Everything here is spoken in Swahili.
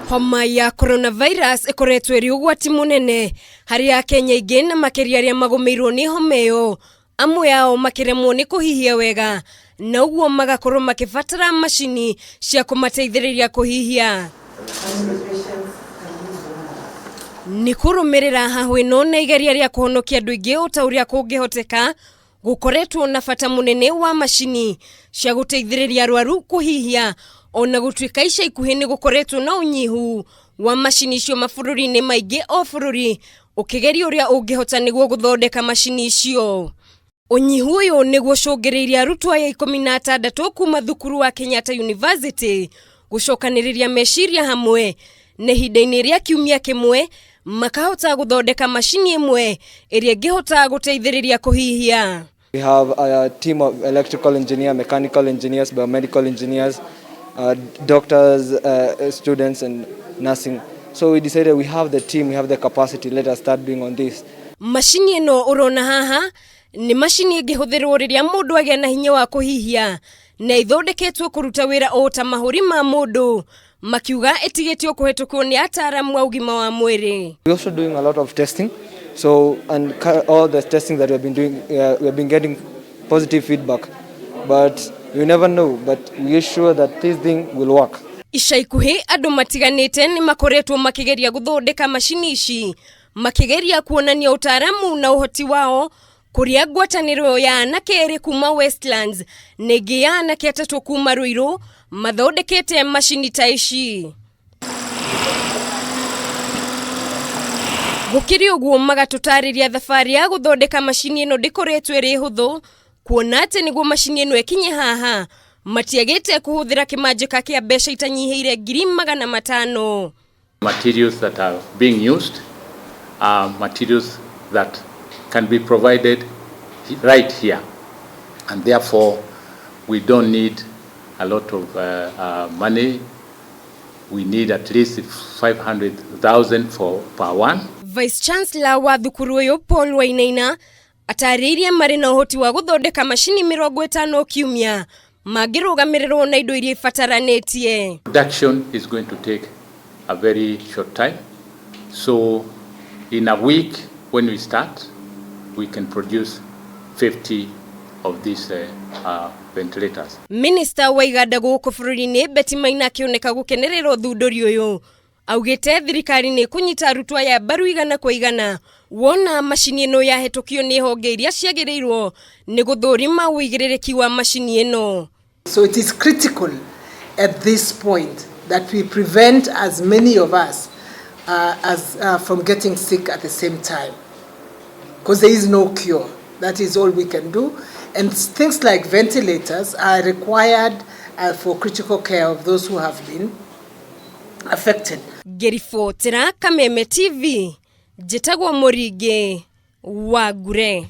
Homa ya coronavirus ikoretwo iri ugwati munene hari Akenya aingĩ na makĩria arĩa magomeirwo nĩ homa ĩyo, amwe ao makĩremwo nĩ kũhihia wega na uguo magakorwo makĩbatara macini cia kũmateithĩrĩria kũhihia. Nĩ kurumirira hahwino na igeria rĩa kũhonokia andũ aingĩ o ta ũrĩa kũngĩhoteka, gukoretwo na bata munene wa macini cia guteithiriria arwaru kuhihia, ona gutuika ica ikuhi ni gukoretwo na unyihu wa macini icio mabũrũri-inĩ maingĩ o bũrũri ukigeria uria ungihota niguo guthondeka macini icio. Unyihu uyu niguo cũngĩrĩirie arutwo aya 16 kuma thukuru wa Kkenyatta University gucokanĩrĩria meciria hamwe na ihinda-ini rĩa kiumia kimwe makahota guthondeka macini imwe ĩrĩa ĩngĩhota guteithĩrĩria kũhihia. We have a team of electrical engineers, mechanical engineers, biomedical engineers, doctors, students and nursing. So we decided we have the team, we have the capacity, let us start doing on this. Macini ĩno ũrona haha ni macini ĩngĩhũthĩrwo rĩrĩa mũndũ agĩa na hinya wa kũhihia na ithondeketwo kũruta wĩra o ta mahũri ma mũndũ, makiuga ĩtigĩtio kũhetũkwo nĩ ataaramu wa ũgima wa mwĩrĩ. We're also doing a lot of testing. So, and all the testing that we have been doing, we have been getting positive feedback, but you never know, but we are sure that this thing will work. Ica ikuhi andũ matiganĩte nĩ makoretwo makĩgeria guthondeka macini ici, makĩgeria kuonania utaaramu na ũhoti wao kũrĩa ngwatanĩro ya anake erĩ kuma Westlands na ĩngĩ ya anake atatũ kuma Ruiru mathondekete macini ta ici. Gukiri uguo magatũtarĩria thabarĩ ya guthondeka macini ĩno ndĩkoretwo ĩrĩ hũthũ, kuona atĩ nĩguo macini ĩno ĩkinye haha matiagĩte kũhũthĩra kĩmanjĩka kĩa mbeca itanyihĩire 500,000. Materials that are being used are materials that can be provided right here, and therefore we don't need a lot of money. We need at least 500,000 per one. Vice Chancellor wa thukuru ũyũ Paul Wainaina atarĩirie marĩ na ũhoti wa guthondeka macini 50 kiumia mangĩrũgamĩrĩrwo na indo iria ifataranĩtie. Production is going to take a very short time, so in a week when we start we can produce 50 of these ventilators. Minister wa iganda gũkũ bũrũri-inĩ Betty Maina akĩoneka gũkenerera ũthundũri ũyũ, augĩte thirikari nĩ kunyita arutwo aya mbaru igana kwa igana wona macini ĩno yahetũkio nĩ honge iria ciagĩrĩirwo nĩ gũthũrima ũigĩrĩrĩki wa macini ĩno. So it is critical at this point that we prevent as many of us from getting sick at the same time, because there is no cure. That is all we can do, and things like ventilators are required for critical care of those who have been affected. Gerifotera Kameme TV, Jetagwa Morige, Wagure.